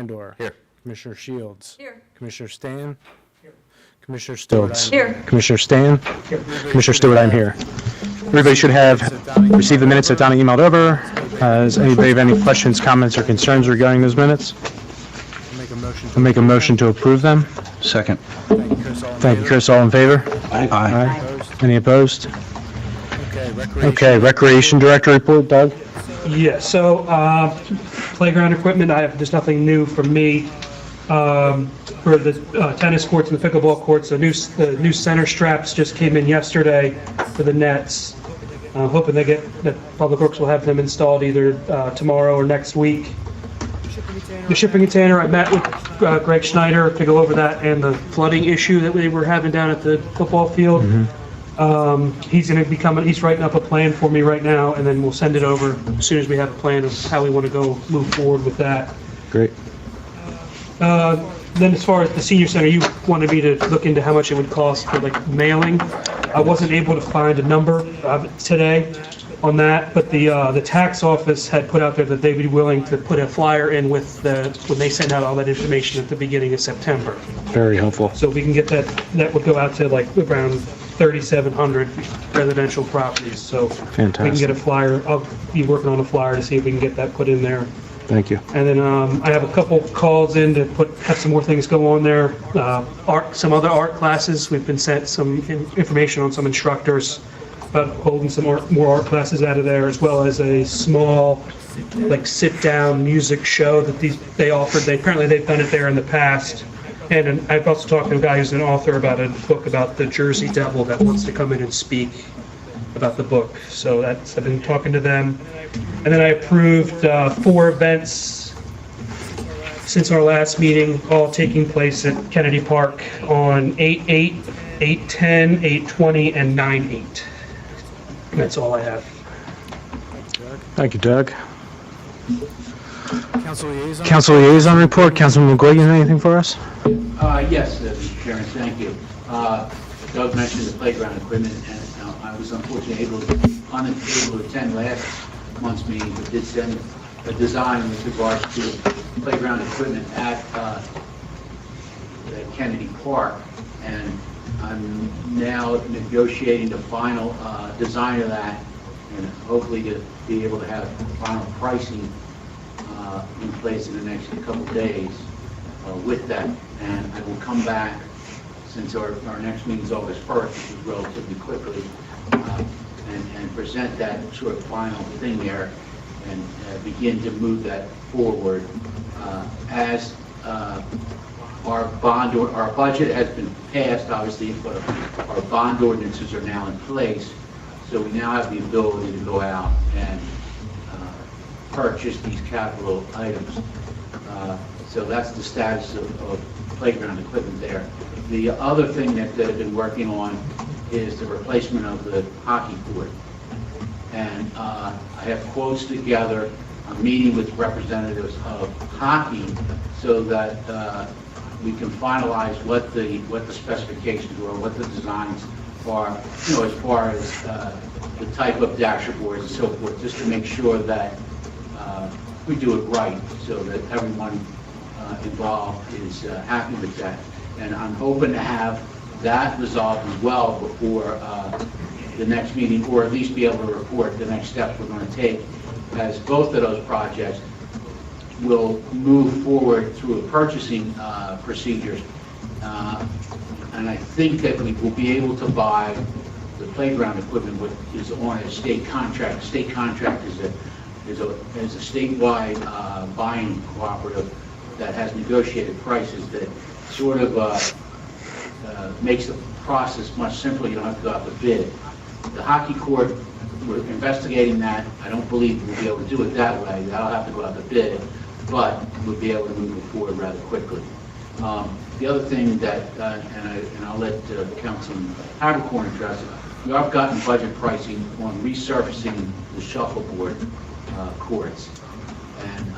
Landor. Here. Commissioner Shields. Here. Commissioner Stan. Commissioner Stoltz. Here. Commissioner Stan. Commissioner Stewart, I'm here. Everybody should have received the minutes that Donna emailed over. Does anybody have any questions, comments, or concerns regarding those minutes? I'll make a motion to approve them. Second. Thank you, Chris. All in favor? Aye. Any opposed? Okay, Recreation Director report, Doug? Yeah, so playground equipment, there's nothing new from me. For the tennis courts and the pickleball courts, the new center straps just came in yesterday for the nets. Hoping that Public Works will have them installed either tomorrow or next week. The shipping container, I met with Greg Schneider to go over that and the flooding issue that we were having down at the football field. He's writing up a plan for me right now, and then we'll send it over as soon as we have a plan of how we want to go move forward with that. Great. Then as far as the senior center, you wanted me to look into how much it would cost for like mailing. I wasn't able to find a number today on that, but the tax office had put out there that they'd be willing to put a flyer in with when they send out all that information at the beginning of September. Very helpful. So we can get that would go out to like around 3,700 residential properties. So we can get a Fantastic. flyer. I'll be working on a flyer to see if we can get that put in there. Thank you. And then I have a couple calls in to have some more things go on there. Some other art classes. We've been sent some information on some instructors about holding some more art classes out of there, as well as a small, like sit-down music show that they offered. Apparently they've done it there in the past. And I've also talked to a guy who's an author about a book about the Jersey Devil that wants to come in and speak about the book. So I've been talking to them. And then I approved 4 events since our last meeting, all taking place at Kennedy Park on 8/8, 8/10, 8/20, and 9/8. That's all I have. Thank you, Doug. Council liaison report. Councilman McGuigan, anything for us? Yes, Mr. Chairman, thank you. Doug mentioned the playground equipment, and I was unfortunately unable to attend last month's meeting, but did send a design with regards to playground equipment at Kennedy Park, and I'm now negotiating the final design of that, and hopefully to be able to have final pricing in place in the next couple of days with that. And I will come back, since our next meeting is August 1st, which is relatively quickly, and present that sort of final thing there and begin to move that forward. As our budget has been passed, obviously, but our bond ordinances are now in place, so we now have the ability to go out and purchase these capital items. So that's the status of playground equipment there. The other thing that I've been working on is the replacement of the hockey court. And I have quotes together. I'm meeting with representatives of hockey so that we can finalize what the specifications were, what the designs are, as far as the type of dasher boards and so forth, just to make sure that we do it right, so that everyone involved is happy with that. And I'm hoping to have that resolved as well before the next meeting, or at least be able to report the next steps we're going to take, as both of those projects will move forward through the purchasing procedures. And I think that we will be able to buy the playground equipment, which is on a state contract. State contract is a statewide buying cooperative that has negotiated prices that sort of makes the process much simpler. You don't have to go out to bid. The hockey court, we're investigating that. I don't believe we'll be able to do it that way. That'll have to go out to bid, but we'll be able to move it forward rather quickly. The other thing that, and I'll let Councilman Havercorn address it, we have gotten budget pricing on resurfacing the shuffleboard courts, and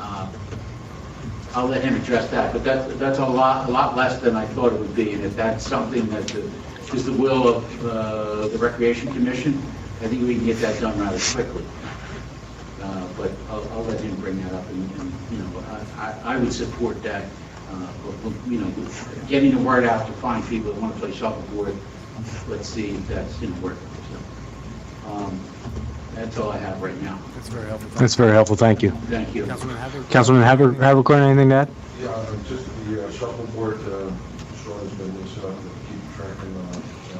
I'll let him address that. But that's a lot less than I thought it would be, and if that's something that is the will of the Recreation Commission, I think we can get that done rather quickly. But I'll let him bring that up and I would support that, you know, getting the word out to find people that want to play shuffleboard. Let's see if that's going to work. So, that's all I have right now. That's very helpful. That's very helpful, thank you. Thank you. Councilman Havercorn? Councilman Havercorn, anything to add? Yeah, just the shuffleboard, Sean has been set up to keep tracking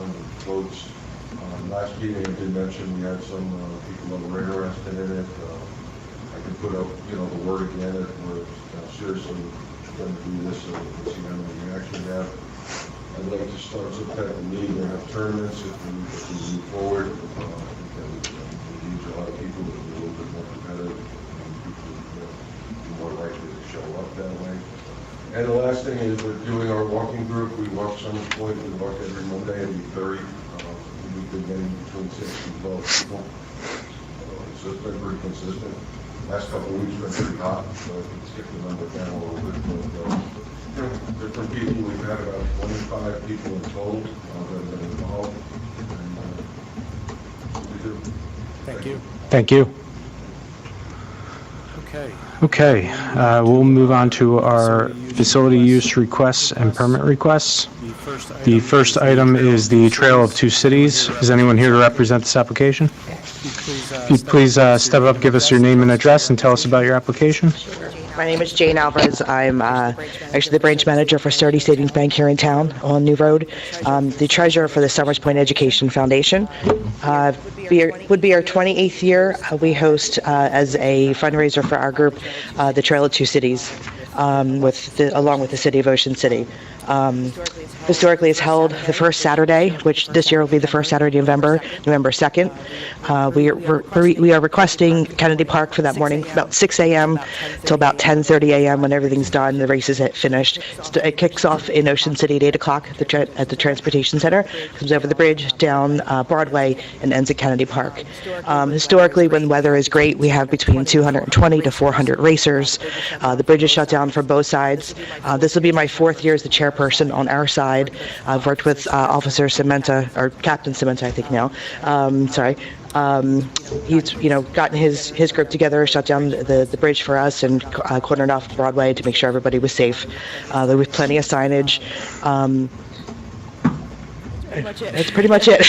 on the floats. Last meeting, I did mention we had some people that were interested in it. I can put up, you know, the word again, if we're seriously going to do this, so we can see how many we actually have. I'd like to start some type of league and have tournaments if we move forward. We need a lot of people to be a little bit more competitive, and people, you know, be more likely to show up that way. And the last thing is we're doing our walking group. We walk Summers Point. We walk every Monday at 8:30. We've been getting between 6 and 12 people. So it's been pretty consistent. Last couple of weeks been pretty hot, so I can skip the number down a little bit. But different people. We've had about 25 people in total that have been involved. And that's what we do. Thank you. Thank you. Okay. Okay, we'll move on to our facility use requests and permit requests. The first item is the Trail of Two Cities. Is anyone here to represent this application? If you'd please step up, give us your name and address, and tell us about your application. My name is Jane Alvarez. I'm actually the branch manager for Sturdy Savings Bank here in town on New Road. The treasurer for the Summers Point Education Foundation. Would be our 28th year. We host as a fundraiser for our group the Trail of Two Cities, along with the City of Ocean City. Historically, it's held the first Saturday, which this year will be the first Saturday of November 2nd. We are requesting Kennedy Park for that morning, about 6 a.m. till about 10:30 a.m. when everything's done, the race is finished. It kicks off in Ocean City at 8 o'clock at the Transportation Center, comes over the bridge, down Broadway, and ends at Kennedy Park. Historically, when weather is great, we have between 220 to 400 racers. The bridge is shut down for both sides. This will be my 4th year as the chairperson on our side. I've worked with Officer Cementa, or Captain Cementa, I think now. He's, gotten his group together, shut down the bridge for us, and cordoned off Broadway to make sure everybody was safe. There was plenty of signage. That's pretty much it.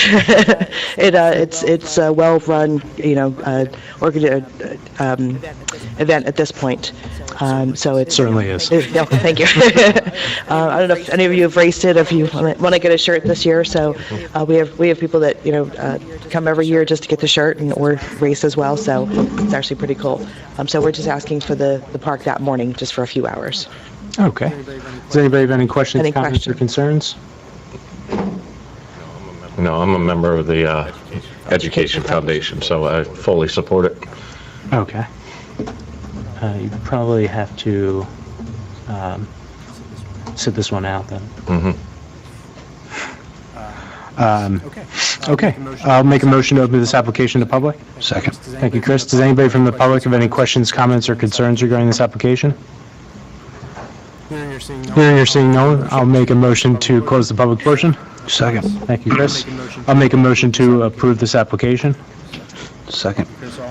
It's a well-run, event at this point. So it Certainly is. Yeah, thank you. I don't know if any of you have raced it. If you want to get a shirt this year, so we have people that come every year just to get the shirt or race as well. So it's actually pretty cool. So we're just asking for the park that morning, just for a few hours. Okay. Does anybody have any questions, Any comments, or concerns? No, I'm a member of the Education Foundation, so I fully support it. Okay. You probably have to sit this one out then. Okay. I'll make a motion to open this application to public. Second. Thank you, Chris. Does anybody from the public have any questions, comments, or concerns regarding this application? Hearing or seeing no. Hearing or seeing no one, I'll make a motion to close the public portion. Second. Thank you, Chris. I'll make a motion to approve this application. Second.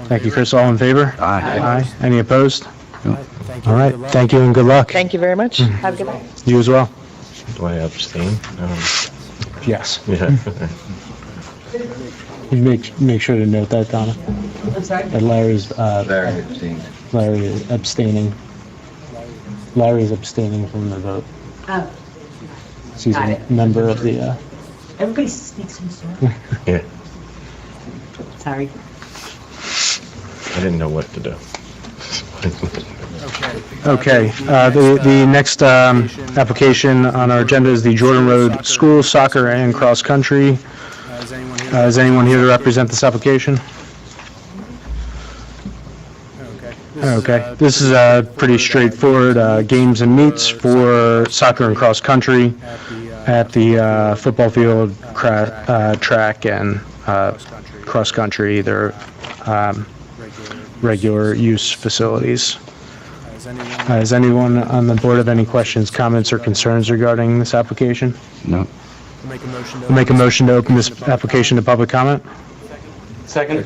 Thank you, Chris. All in favor? Aye. Aye. Any opposed? Thank you. All right. Good luck. Thank you and good luck. Thank you very much. Have a good night. You as well. Do I abstain? Yes. Yeah. You make sure to note that, Donna. That Larry's Larry is abstaining. Larry is abstaining from the vote. Oh, He's Got a it. member of the. everybody speaks in sir. Yeah. Sorry. I didn't know what to do. Okay. The next application on our agenda is the Jordan Road School Soccer and Cross Country. Is anyone here to represent this application? Okay. This is pretty straightforward. Games and meets for soccer and cross country at the football field, track, and cross country. They're regular use facilities. Does anyone on the board have any questions, comments, or concerns regarding this application? No. I'll make a motion to open this application to public comment. Second.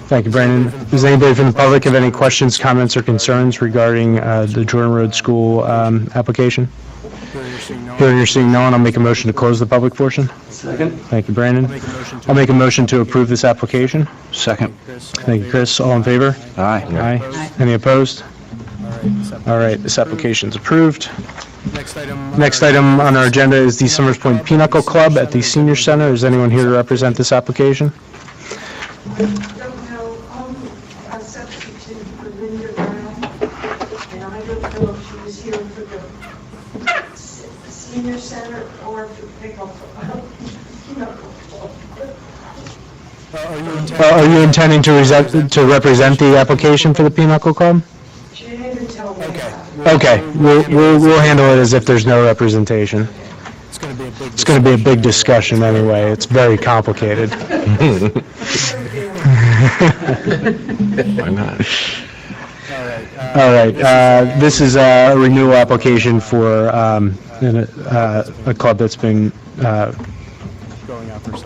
Thank you, Brandon. Does anybody from the public have any questions, comments, or concerns regarding the Jordan Road School application? Hearing or seeing no one, I'll make a motion to close the public portion. Second. Thank you, Brandon. I'll make a motion to approve this application. Second. Thank you, Chris. All in favor? Aye. Aye. Any opposed? All right, this application's approved. Next item on our agenda is the Summers Point Pinochle Club at the Senior Center. Is anyone here to represent this application? don't know, a substitute for Linda Brown, and I don't know if she was here for the senior center or for pickleball. Are you intending to represent the application for the Pinochle Club? She didn't even tell me. Okay, we'll handle it as if there's no representation. It's going to be a big discussion anyway. It's very complicated. Why not? All right, this is a renewal application for a club that's been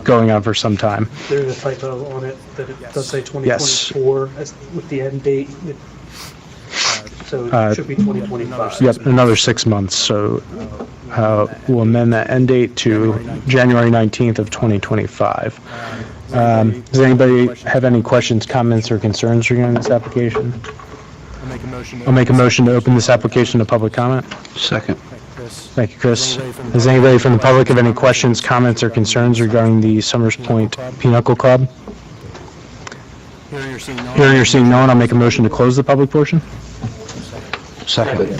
going on for some time. There's a typo on it that it does say Yes. 2024 as with the end date. So it should be 2025. Yep, another 6 months, so we'll amend that end date to January 19th of 2025. Does anybody have any questions, comments, or concerns regarding this application? I'll make a motion to open this application to public comment. Second. Thank you, Chris. Does anybody from the public have any questions, comments, or concerns regarding the Summers Point Pinochle Club? Hearing or seeing no one, I'll make a motion to close the public portion. Second.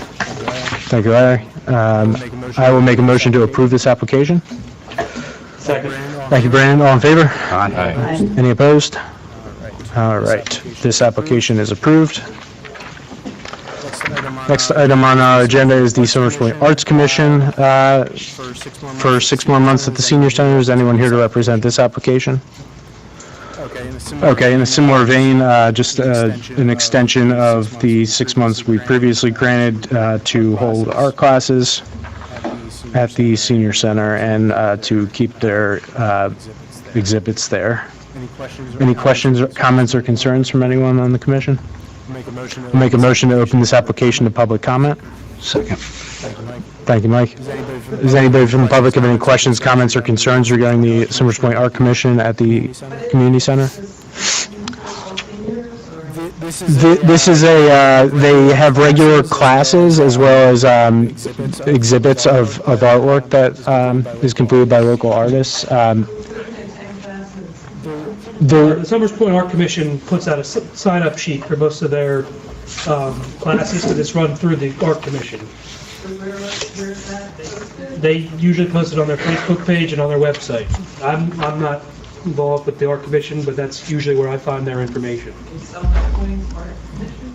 Thank you, Larry. I will make a motion to approve this application. Second. Thank you, Brandon. All in favor? Aye. Any opposed? All right, this application is approved. Next item on our agenda is the Summers Point Arts Commission for 6 more months at the Senior Center. Is anyone here to represent this application? Okay, in a similar vein, just an extension of the 6 months we previously granted to hold art classes at the Senior Center and to keep their exhibits there. Any questions, comments, or concerns from anyone on the commission? I'll make a motion to open this application to public comment. Second. Thank you, Mike. Does anybody from the public have any questions, comments, or concerns regarding the Summers Point Art Commission at the community center? This is they have regular classes as well as exhibits of artwork that is completed by local artists. The Summers Point Art Commission puts out a sign-up sheet for most of their classes, because it's run through the Art Commission. They usually post it on their Facebook page and on their website. I'm not involved with the Art Commission, but that's usually where I find their information.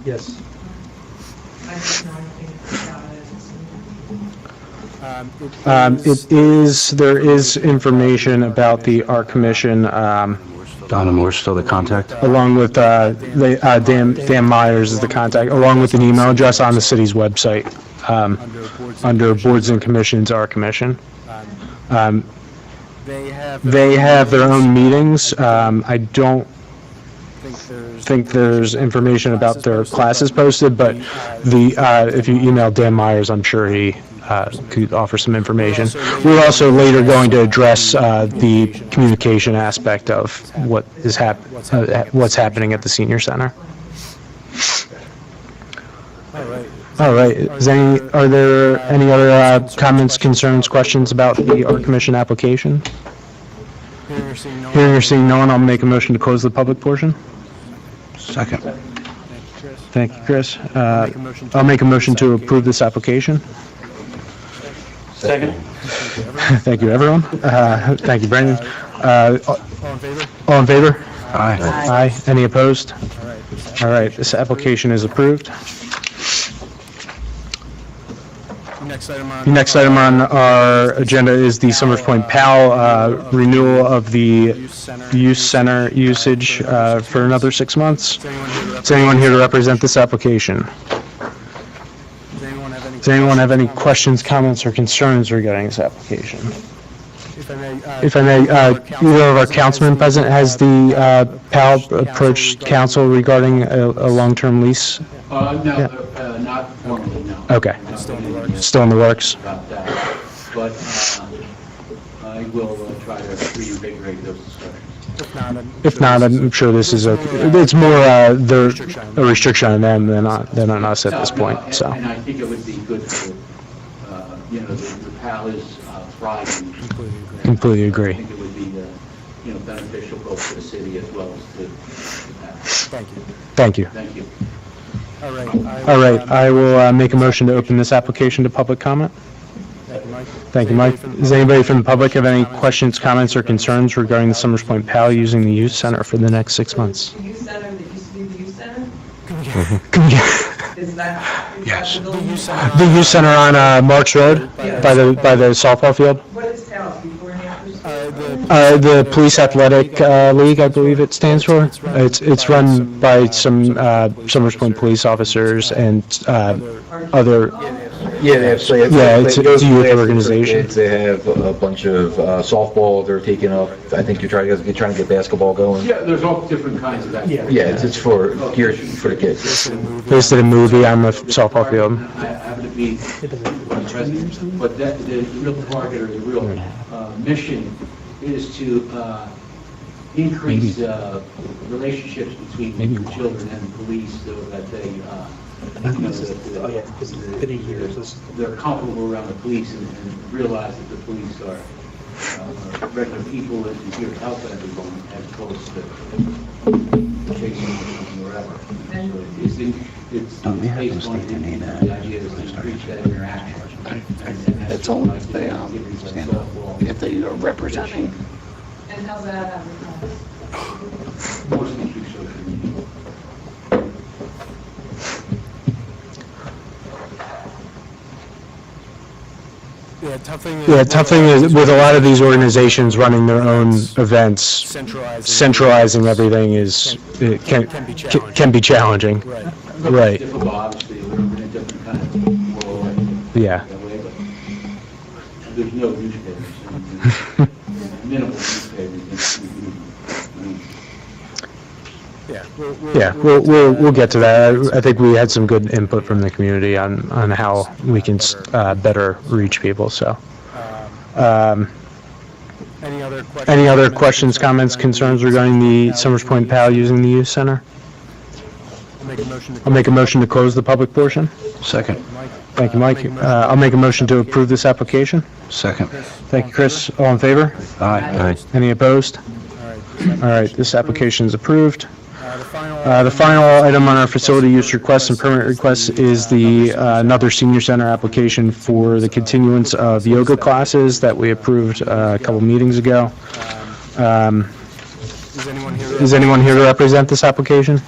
Yes. There is information about the Art Commission, Donna Moore's still the contact? along with, Dan Myers is the contact, along with an email address on the city's website, under Boards and Commissions, Art Commission. They have their own meetings. I don't think there's information about their classes posted, but if you email Dan Myers, I'm sure he could offer some information. We're also later going to address the communication aspect of what's happening at the senior center. All right. Are there any other comments, concerns, questions about the Art Commission application? Hearing or seeing no one, I'll make a motion to close the public portion. Second. Thank you, Chris. I'll make a motion to approve this application. Second. Thank you, everyone. Thank you, Brandon. All in favor? Aye. Aye. Any opposed? All right, this application is approved. Next item on our agenda is the Summers Point PAL renewal of the youth center usage for another 6 months. Is anyone here to represent this application? Does anyone have any questions, comments, or concerns regarding this application? If I may, either of our councilmen present, has the PAL approached council regarding a long-term lease? No, not formally, no. Okay. Still in the works? About that, but I will try to reinvigorate those discussions. If not, I'm sure this is it's more a restriction on them than on us at this point, so. And I think it would be good for, the PAL is thriving. Completely I agree. think it would be, beneficial both to the city as well as to the PAL. Thank you. Thank you. All right, I will make a motion to open this application to public comment. Thank you, Mike. Does anybody from the public have any questions, comments, or concerns regarding the Summers Point PAL using the youth center for the next 6 months? The youth center that used to be the youth center? Is that Yes. the building? The youth center on Marks Road by the softball field? What is PAL, before and after? The Police Athletic League, I believe it stands for. It's run by some Summers Point police officers and other. Yeah, they have sleds. Yeah, it's a youth classes for organization. kids. They have a bunch of softball they're taking up. I think you're trying to get basketball going. Yeah, there's all different kinds of activities. Yeah, it's for geared for the kids. They did a movie on the softball field. I happen to be president, but the real target or the real mission is to increase relationships between the children and the police so that they, they're comfortable around the police and realize that the police are regular people and here to help everyone as opposed to chasing them or whatever. So it's based on the idea is to increase that interaction. That's all they stand up. If they are representing. And how's that advertised? Mostly through social media. Yeah, tough thing is with a lot of these organizations running their own events, centralizing everything it can be challenging. Right. Difficult, obviously, we're in a different kind of world Yeah. that way, but there's no newspapers, minimal newspapers. Yeah, we'll get to that. I think we had some good input from the community on how we can better reach people, so. Any other questions, comments, concerns regarding the Summers Point PAL using the youth center? I'll make a motion to close the public portion. Second. Thank you, Mike. I'll make a motion to approve this application. Second. Thank you, Chris. All in favor? Aye. Any opposed? All right, this application is approved. The final item on our facility use request and permit request is the another senior center application for the continuance of yoga classes that we approved a couple meetings ago. Is anyone here to represent this application?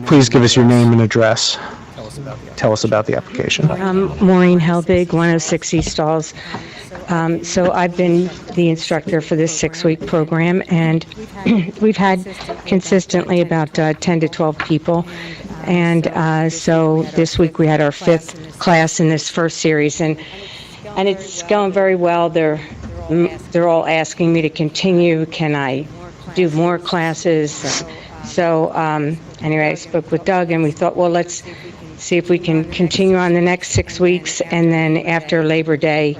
Please give us your name and address. Tell us about the application. Maureen Helbig, 106 East Stalls. So I've been the instructor for this 6-week program, and we've had consistently about 10 to 12 people. And so this week we had our 5th class in this first series, and it's going very well. They're all asking me to continue. Can I do more classes? So anyway, I spoke with Doug, and we thought, well, let's see if we can continue on the next 6 weeks, and then after Labor Day,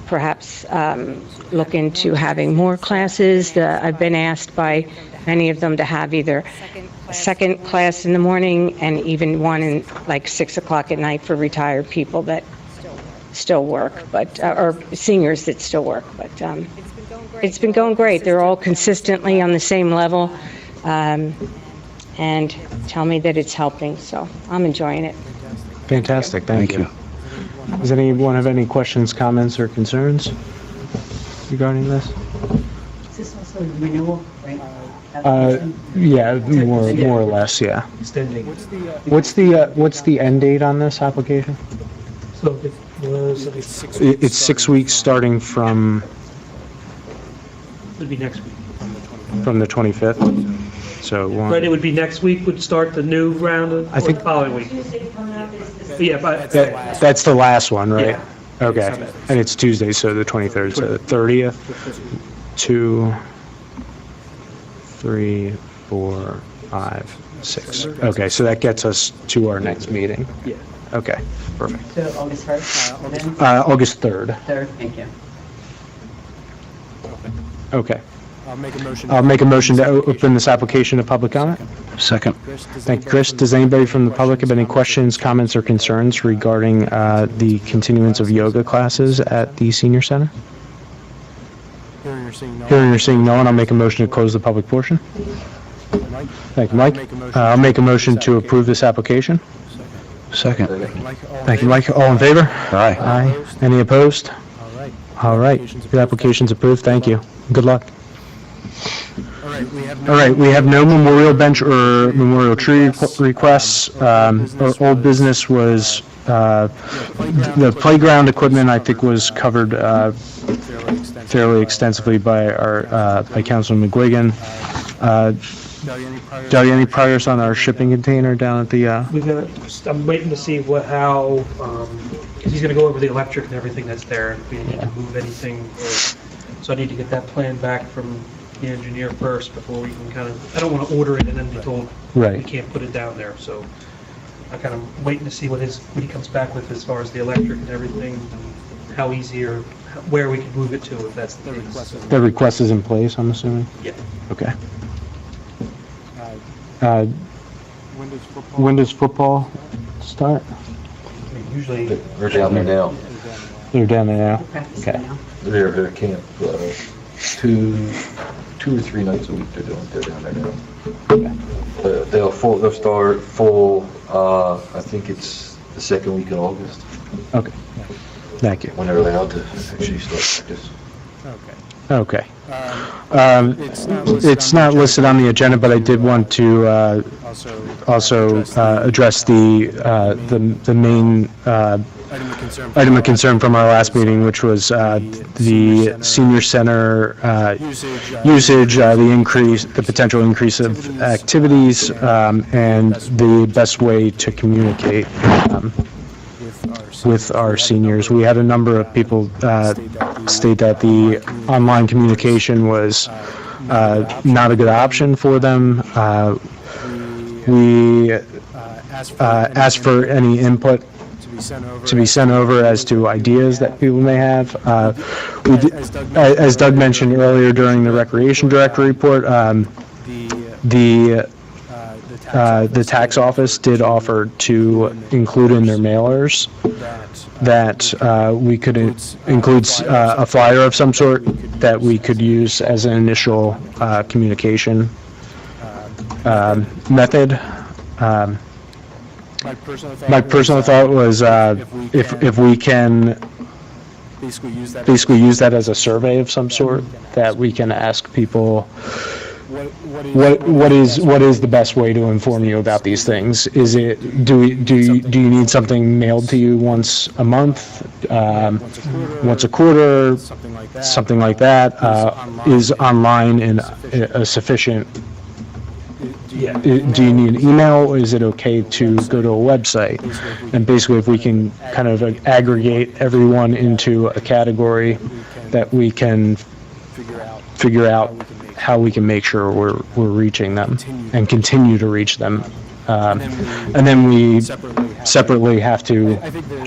perhaps look into having more classes. I've been asked by many of them to have either a second class in the morning and even one in like 6 o'clock at night for retired people that still work, but or seniors that still work. But it's been going great. They're all consistently on the same level, and tell me that it's helping. So I'm enjoying it. Fantastic, thank you. Does anyone have any questions, comments, or concerns regarding this? Is this also a renewal, right? Yeah, more or less, yeah. Extending. What's the end date on this application? So it was, It's 6 weeks starting from would be next week. the 25th. So Right, it would be next week would start the new round of, I think- or the following week. Tuesday coming up is the Yeah, but, that's the last one, right? Okay, and it's Tuesday, so the 23rd, so the 30th, 2, 3, 4, 5, 6. Okay, so that gets us to our next meeting. Yeah. Okay, perfect. So August 1st, and then August 3rd. 3rd, thank you. Okay. I'll make a motion to open this application to public comment. Second. Thank you, Chris. Does anybody from the public have any questions, comments, or concerns regarding the continuance of yoga classes at the senior center? Hearing or seeing no one, I'll make a motion to close the public portion. Thank you, Mike. I'll make a motion to approve this application. Second. Thank you, Mike. All in favor? Aye. Aye. Any opposed? All right. The application's approved. Thank you. Good luck. All right, we have no memorial bench or memorial tree requests. Our old business was, the playground equipment, I think, was covered fairly extensively by by Councilman McGuigan. Doug, any progress on our shipping container down at the, I'm waiting to see how, because he's gonna go over the electric and everything that's there, if we need to move anything, so I need to get that plan back from the engineer first before we can kind of, I don't want to order it and then be told we Right. can't put it down there, so I'm kind of waiting to see what he comes back with as far as the electric and everything, and how easy or where we can move it to, if that's the case. the request is in place, I'm assuming? Yeah. Okay. When does football start? I mean, usually, We're down there now. They're down there now? Practicing Okay. now. They're at camp, 2 or 3 nights a week they're down there now. They'll start full, I think it's the second week in August, Okay. Thank you. when they're allowed to actually start practice. Okay. It's not listed on the agenda, but I did want to also address the main item of concern from our last meeting, which was the senior center usage, the potential increase of activities, and the best way to communicate with our seniors. We had a number of people state that the online communication was not a good option for them. We asked for any input to be sent over as to ideas that people may have. As Doug mentioned earlier during the Recreation Director report, the tax office did offer to include in their mailers that we could include a flyer of some sort that we could use as an initial communication method. My personal thought was if we can basically use that as a survey of some sort, that we can ask people what is the best way to inform you about these things? Is it do you need something mailed to you once a month, once a quarter, something like that? Is online in a sufficient? Do you need an email? Is it okay to go to a website? And basically, if we can kind of aggregate everyone into a category, that we can figure out how we can make sure we're reaching them and continue to reach them. And then we separately have to,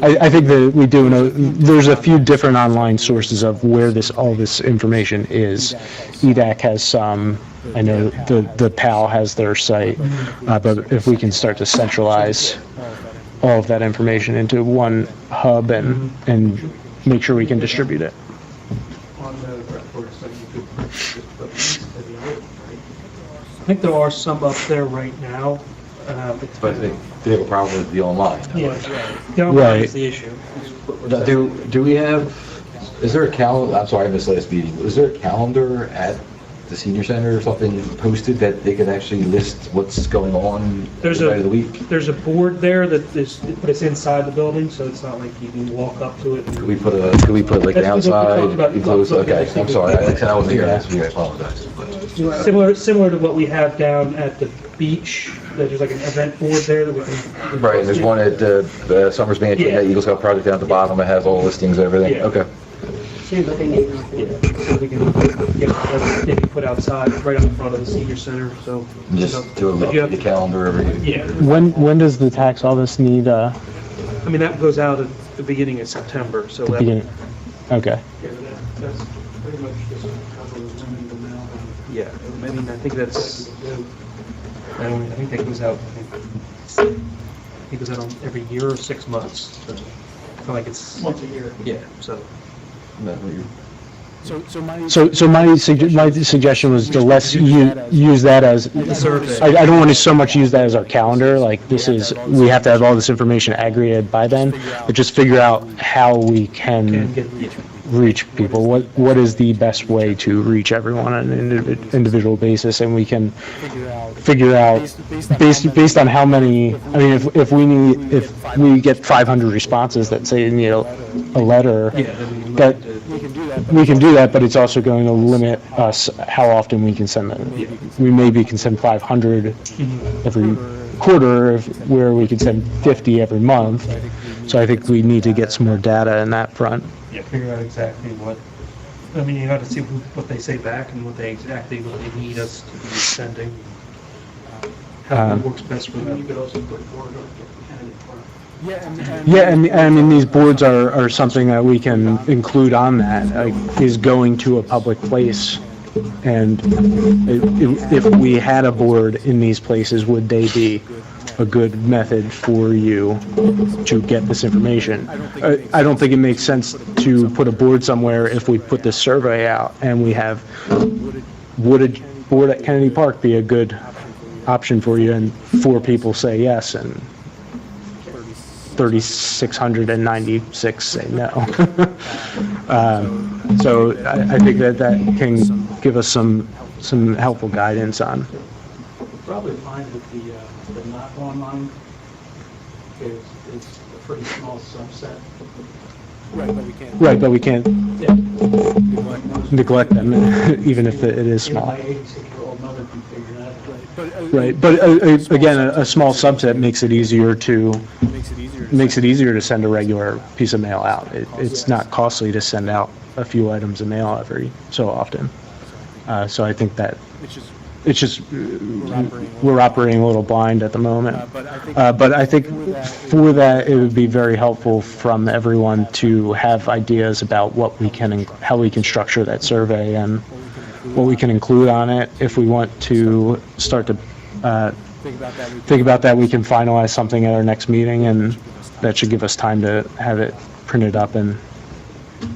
I think that we do know, there's a few different online sources of where all this information is. EDAC has some, I know the PAL has their site, but if we can start to centralize all of that information into one hub and make sure we can distribute it. I think there are some up there right now. But they have a problem with the online. Yeah, right. Right. Is the issue. Do we have, is there a calendar, I'm sorry, I missed last meeting, is there a calendar at the senior center or something posted that they could actually list what's going on There's the night of the week? There's a board there but it's inside the building, so it's not like you can walk up to it. Could we put like an That's what we talked outside about. enclosed, okay, I'm sorry, I wasn't here last week, I apologize. Similar to what we have down at the beach, there's like an event board there that we can. Right, and there's one at Summers Mansion, that Eagle Scout project down at the bottom that has all listings and everything. Yeah. Okay. So you're looking at, Yeah, so we can get that maybe put outside, right up in front of the senior center, so. Just do But you a have- the calendar every. Yeah, When does the tax office need, I mean, that goes out at the beginning of September, so that. beginning? Okay. Yeah, that's pretty much just covers yeah, I mean, I think that's, I think that goes out, I think it goes out on every year or 6 months. So I feel like it's. Once a year. Yeah, so. So my suggestion was to use that as, Survey. I don't want to so much use that as our calendar, like this is, we have to have all this information aggregated by then, but just figure out how we Can can get, reach people. What is the best way to reach everyone on an individual basis, and we can figure out based on how many. I mean, if we get 500 responses that say need a letter, that we can do that, but it's also going to limit us how often we can send them. We maybe can send 500 every quarter, where we can send 50 every month. So I think we need to get some more data in that front. yeah, figure out exactly what, I mean, you have to see what they say back and what they need us to be sending. How that works best for them. You could also put forward a candidate for. Yeah, and I mean, these boards are something that we can include on that, like, is going to a public place. And if we had a board in these places, would they be a good method for you to get this information? I don't think it makes sense to put a board somewhere if we put this survey out and we have, would a board at Kennedy Park be a good option for you? And 4 people say yes, and 3,696 say no. So I think that can give us some helpful guidance on. Probably find that the not online is a pretty small subset. Right, but we can't Yeah. neglect them, even if it is small. My 86-year-old mother can figure that out. Right, but again, a small subset makes it easier to send a regular piece of mail out. It's not costly to send out a few items of mail every so often. So I think that it's just we're operating a little blind at the moment. But I think for that, it would be very helpful from everyone to have ideas about how we can structure that survey and what we can include on it. If we want to start to think about that, we can finalize something at our next meeting, and that should give us time to have it printed up and.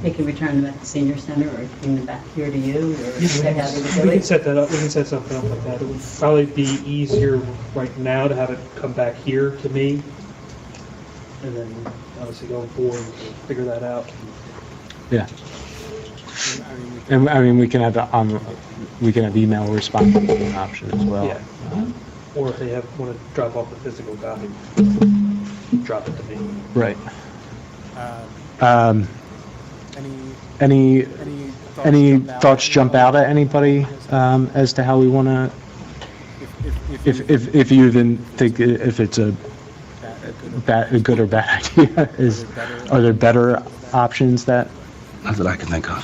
they can return them at the senior center or bring them back here to you, or We check out in the can village? set that up, we can set something up like that. It would probably be easier right now to have it come back here to me. And then obviously going forward, we can figure that out. Yeah. And I mean, we can have email response as an option as well. Yeah. Or if they want to drop off a physical copy, drop it to me. Right. Any thoughts jump out at anybody as to how we want to? If you even think if it's a good or bad idea, are there better options that? Not that I can think of.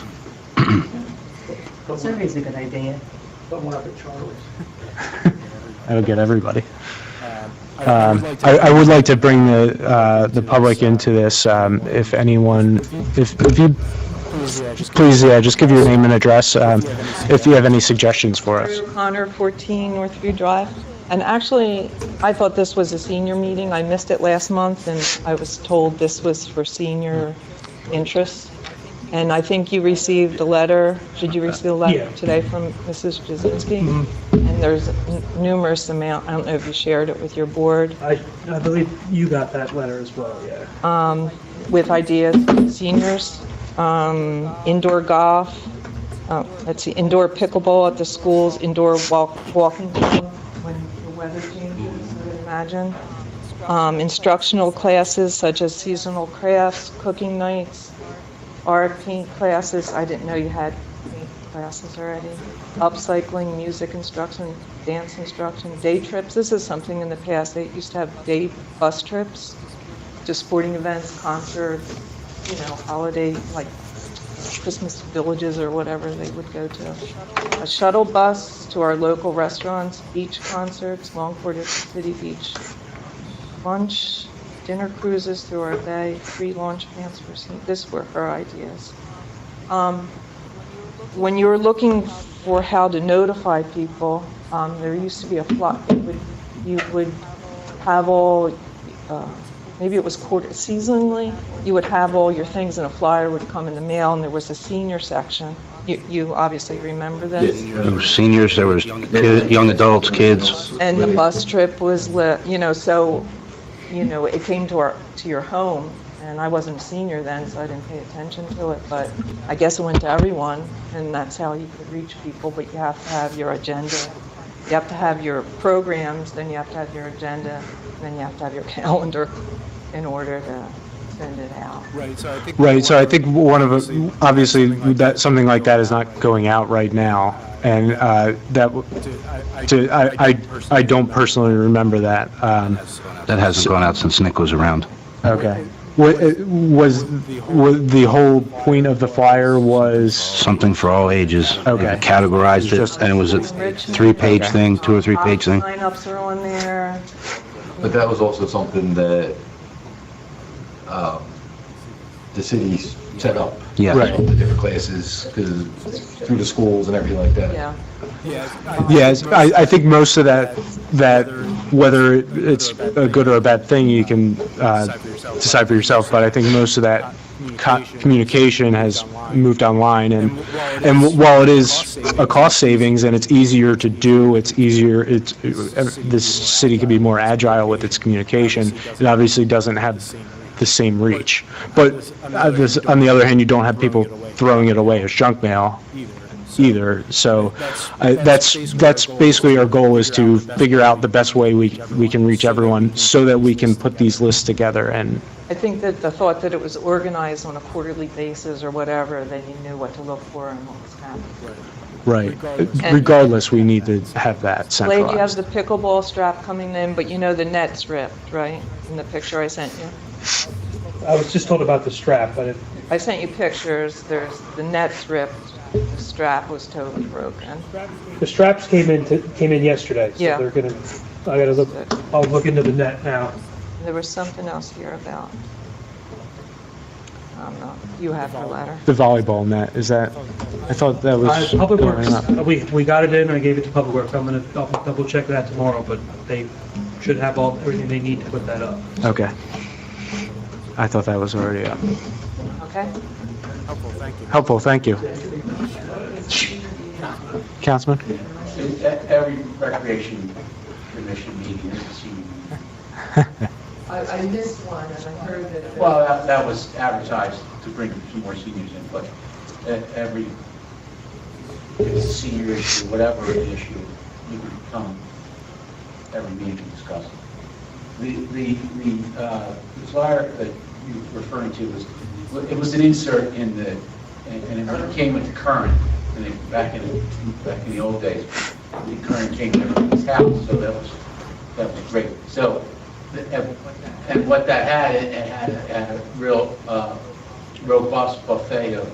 Survey's a good idea. Don't want to Charlie's. That'll get everybody. I would like to bring the public into this. If anyone, if you, please, just give your name and address. If you have any suggestions for us. O'Connor, 14 Northview Drive. And actually, I thought this was a senior meeting. I missed it last month, and I was told this was for senior interests. And I think you received a letter. Did you receive a letter Yeah. today from Mrs. Jasinski? And there's numerous amount. I don't know if you shared it with your board. I believe you got that letter as well, yeah. With ideas for seniors, indoor golf, let's see, indoor pickleball at the schools, indoor walking when the weather changes, I would imagine. Instructional classes such as seasonal crafts, cooking nights, art, paint classes. I didn't know you had paint classes already. Upcycling, music instruction, dance instruction, day trips. This is something in the past, they used to have day bus trips to sporting events, concerts, holiday, like Christmas villages or whatever they would go to. A shuttle bus to our local restaurants, beach concerts, Longport City Beach. Lunch, dinner cruises through our bay, free launch pants for seniors. This were her ideas. When you were looking for how to notify people, there used to be a flyer. You would have all, maybe it was seasonally, you would have all your things in a flyer would come in the mail, and there was a senior section. You obviously remember this? There was seniors, there was young adults, kids. And the bus trip was lit, so, it came to your home, and I wasn't a senior then, so I didn't pay attention to it, but I guess it went to everyone, and that's how you could reach people, but you have to have your agenda. You have to have your programs, then you have to have your agenda, and then you have to have your calendar in order to send it out. Right, so I think one of the, obviously, that something like that is not going out right now, and I don't personally remember that. That hasn't gone out since Nick was around. Okay. Was the whole point of the flyer was Something for all ages. Okay. They categorized it, and it was a 3-page thing, 2 or 3-page thing. Sign-ups are on there. But that was also something that the city set up. Yeah. Right. The different classes, because through the schools and everything like that. Yeah. Yes, I think most of that whether it's a good or a bad thing, you can decide for yourself. But I think most of that communication has moved online, and while it is a cost savings and it's easier to do, this city can be more agile with its communication. It obviously doesn't have the same reach. But on the other hand, you don't have people throwing it away as junk mail either. So that's basically our goal, is to figure out the best way we can reach everyone so that we can put these lists together. And I think that the thought that it was organized on a quarterly basis or whatever, then you knew what to look for and what was happening. right, regardless, we need to have that centralized. Blade, you have the pickleball strap coming in, but the net's ripped, right? In the picture I sent you. I was just told about the strap, but I sent you pictures. There's the net's ripped. The strap was totally broken. the straps came in yesterday, so Yeah. they're gonna, I'll look into the net now. There was something else here about. You have the letter. The volleyball net, is that, I thought that was Public going Works, up. we got it in, I gave it to Public Works, I'll double check that tomorrow, but they should have everything they need to put that up. Okay. I thought that was already up. Okay? Helpful, thank you. Councilman? Every recreation commission meeting is a senior. I missed one, and I heard that. Well, that was advertised to bring some more seniors in, but if it's a senior issue, whatever issue, you can come every meeting and discuss it. The flyer that you're referring to was an insert and it came with the current, and back in the old days, the current came to everybody's house, so that was great. So, and what that had, it had a real robust buffet of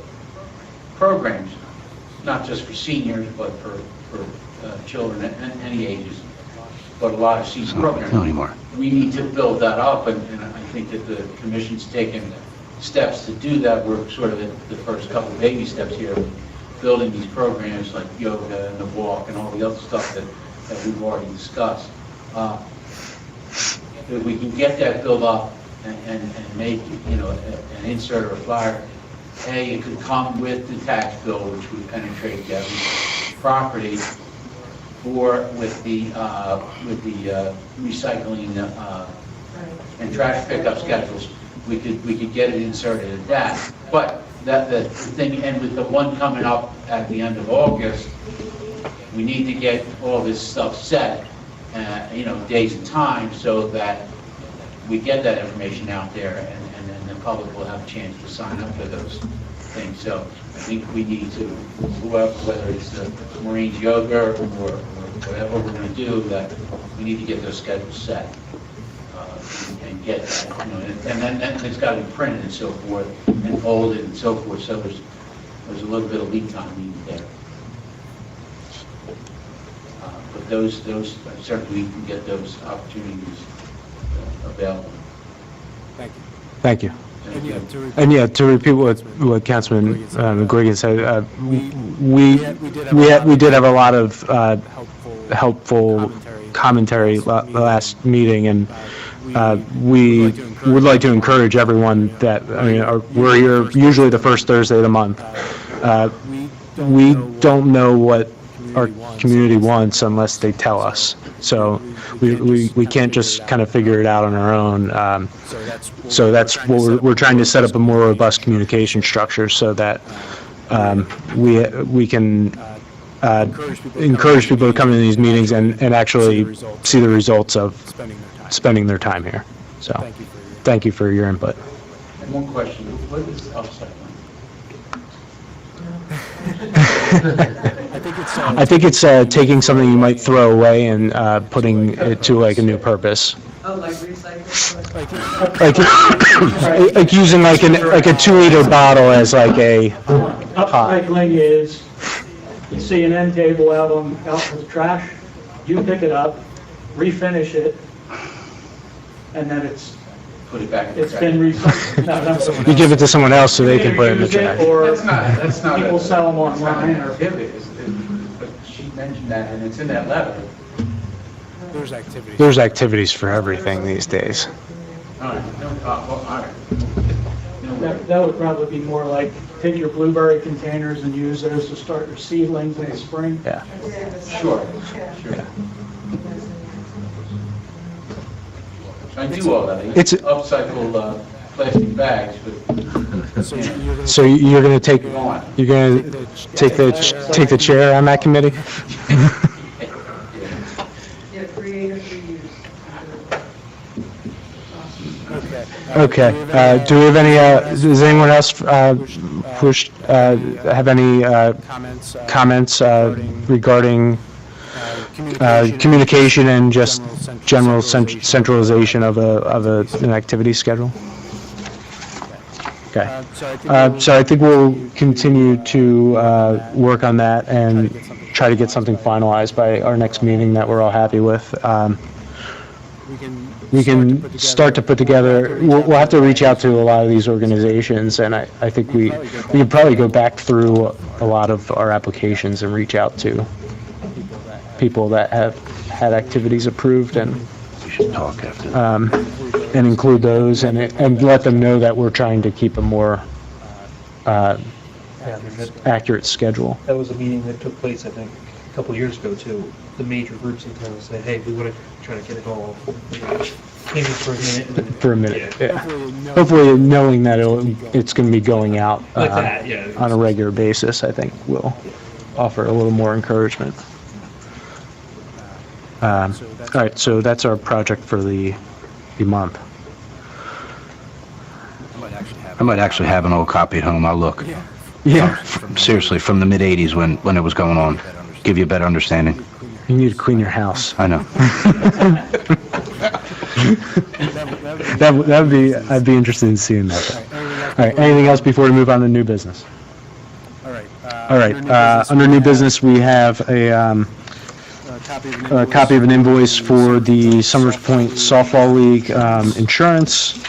programs, not just for seniors, but for children at any ages, but a lot of senior programs. Not anymore. We need to build that up, and I think that the commission's taken steps to do that. We're sort of at the first couple of baby steps here, building these programs like yoga and the walk and all the other stuff that we've already discussed. If we can get that built up and make, an insert or a flyer, it could come with the tax bill, which would penetrate every property, or with the recycling and trash pickup schedules. We could get it inserted in that. But the thing, and with the one coming up at the end of August, we need to get all this stuff set, days and times, so that we get that information out there, and then the public will have a chance to sign up for those. thing. So I think we need to, whether it's the Marines yoga or whatever we're going to do, that we need to get those schedules set and get that, and then it's got to be printed and so forth, and folded and so forth. So there's a little bit of lead time needed there. But those certainly we can get those opportunities available. Thank you. And yeah, to repeat what Councilman McGuigan said, we did have a lot of helpful commentary last meeting, and we would like to encourage everyone that, we're here usually the first Thursday of the month. We don't know what our community wants unless they tell us. So we can't just kind of figure it out on our own. So that's what we're trying to set up a more robust communication structure so that we can encourage people to come to these meetings and actually see the results of spending their time here. So thank you for your input. And one question, what is upcycling? I think it's taking something you might throw away and putting it to like a new purpose. Oh, like recycling? Like using like a 2-liter bottle as like a pot. Upcycling is, you see an end table out with the trash, you pick it up, refinish it, and then Put it back in the it's been recycled. No, You give it to someone else so they can put it in the Use it, trash. or That's not people sell them online, or pivot, but she mentioned that, and it's in that letter. There's activities for everything these days. All right, all right. that would probably be more like, take your blueberry containers and use those to start your seedlings in the spring. Yeah. Sure. I do all that. I It's- upcycle plastic bags, but So you're gonna take the chair on that committee? Yeah, creative reuse. Okay. Do we have any? Does anyone else have any comments regarding communication and just general centralization of an activity schedule? Okay. So I think we'll continue to work on that and try to get something finalized by our next meeting that we're all happy with. We can start to put together, we'll have to reach out to a lot of these organizations, and I think we can probably go back through a lot of our applications and reach out to people that have had activities approved and and include those and let them know that we're trying to keep a more accurate schedule. That was a meeting that took place, I think, a couple of years ago too. The major groups in town said, hey, we want to try to get it all, maybe for a minute. And then, For a minute, yeah. Hopefully knowing that it's going to be going out Like that, yeah. on a regular basis, I think will offer a little more encouragement. All right, so that's our project for the month. I might actually have an old copy at home. I'll look. Yeah. Seriously, from the mid-'80s when it was going on. Give you a better understanding. You need to clean your house. I know. I'd be interested in seeing that. All right, anything else before we move on to new business? All right, under new business, we have a copy of an invoice for the Summers Point Softball League insurance.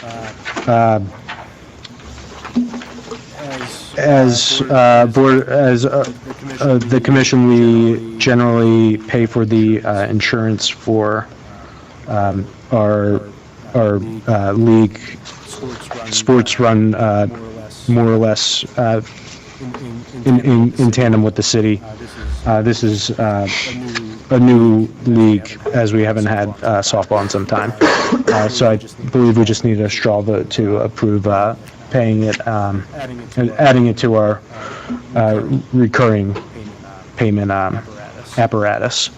As the commission, we generally pay for the insurance for our league sports run more or less in tandem with the city. This is a new league, as we haven't had softball in some time. So I believe we just need a straw vote to approve paying it and adding it to our recurring payment apparatus.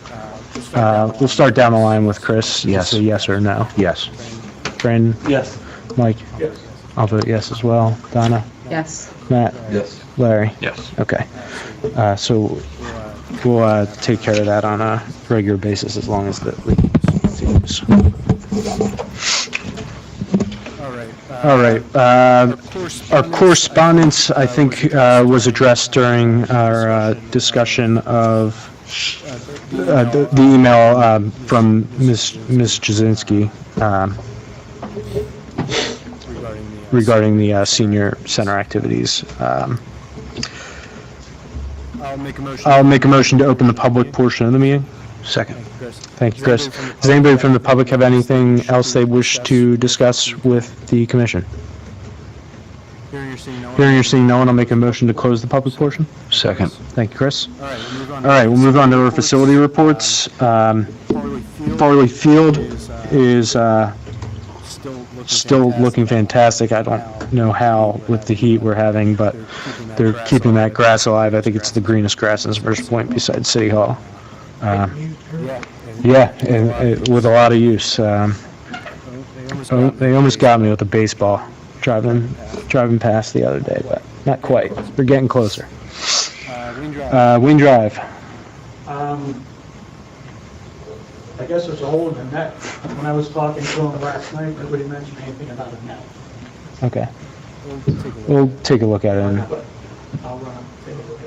We'll start down the line with Chris. Yes. Say yes or no. Yes. Brandon? Yes. Mike? Yes. I'll vote yes as well. Donna? Yes. Matt? Yes. Larry? Yes. Okay. So we'll take care of that on a regular basis as long as we seems. All right. Our correspondence, I think, was addressed during our discussion of the email from Ms. Jasinski regarding the senior center activities. I'll make a motion to open the public portion of the meeting. Second. Thank you, Chris. Does anybody from the public have anything else they wish to discuss with the commission? Hearing or seeing no one, I'll make a motion to close the public portion. Second. Thank you, Chris. All right, we'll move on to our facility reports. Farley Field is still looking fantastic. I don't know how with the heat we're having, but they're keeping that grass alive. I think it's the greenest grass in Spruce Point besides City Hall. Yeah, and with a lot of use. They almost got me with a baseball driving past the other day, but not quite. We're getting closer. Wing Drive. I guess there's a hole in the net. When I was talking to him last night, nobody mentioned anything about a net. Okay. We'll take a look at it. But I'll take a look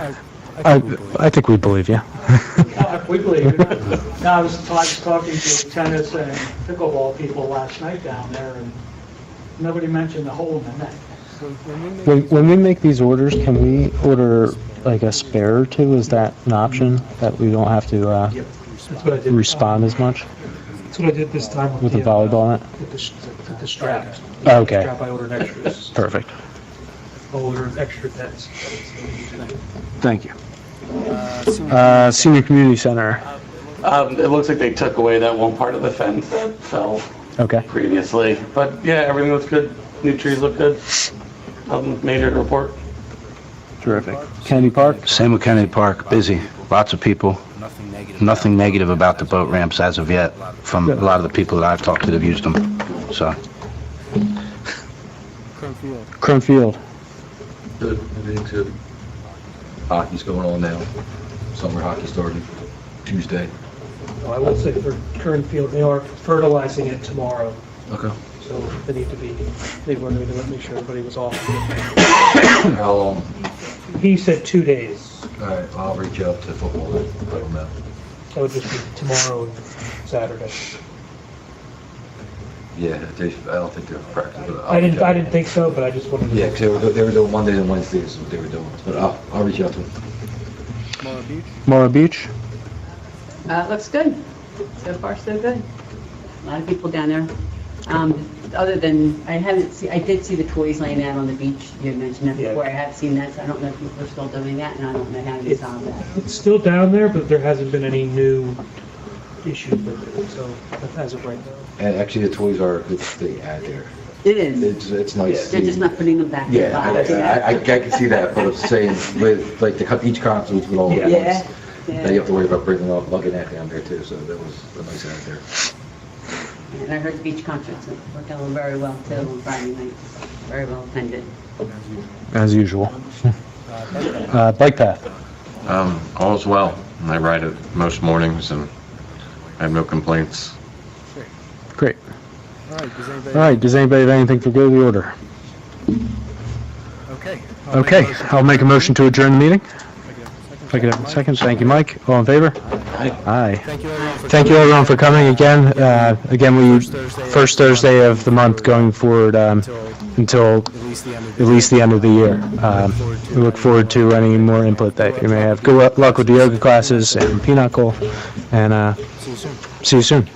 at it. I think we believe you. We believe it. No, I was talking to tennis and pickleball people last night down there, and nobody mentioned the hole in the net. When we make these orders, can we order like a spare or two? Is that an option that we don't have to That's what I did. respond as much That's what I did this time with the volleyball net? With the strap. Okay. Strap, I ordered extras. Perfect. I ordered extra nets. Thank you. Senior Community Center. It looks like they took away that one part of the fence that fell Okay. previously. But yeah, everything looks good. New trees look good. Nothing major to report. Terrific. Kennedy Park. Same with Kennedy Park, busy, lots of people. Nothing negative about the boat ramps as of yet from a lot of the people that I've talked to that have used them, so. Crum Field. Good, everything's good. Hockey's going on now. Summer hockey starting Tuesday. Well, I will say for Kern Field, they are fertilizing it tomorrow, Okay. so they wanted me to make sure everybody was off. How long? He said 2 days. All right, I'll reach out to football and let them know. That would just be tomorrow and Saturday. Yeah, I don't think they're practicing. but I'll I reach out. didn't think so, but I just wanted to. Yeah, because they were doing Mondays and Wednesdays, is what they were doing. But I'll reach out to them. Mora Beach. Looks good. So far, so good. A lot of people down there. Other than, I did see the toys laying out on the beach. You had mentioned that Yeah. before. I have seen that, so I don't know if people are still doing that, and I don't know how you solve that. It's still down there, but there hasn't been any new issues with it, so as of right now. And actually, the toys are a good thing to add there. It is. It's nice. They're just not putting them back in the Yeah, box. I can see that, but I'm saying, with, like, each console with all at Yeah. once. Now you have to worry about bringing up, lugging that down there too, so that was a nice add there. And I heard the beach concerts worked out very well too on Friday night. Very well attended. As usual. Bike path. All's well. I ride it most mornings and I have no complaints. Great. All right, does anybody have anything for good of the order? Okay, I'll make a motion to adjourn the meeting. If I could have a second. Thank you, Mike. All in favor? Aye. Thank you, everyone, for coming again. We, first Thursday of the month going forward until at least the end of the year. We look forward to any more input that you may have. Good luck with the yoga classes and Pinochle, and see you soon.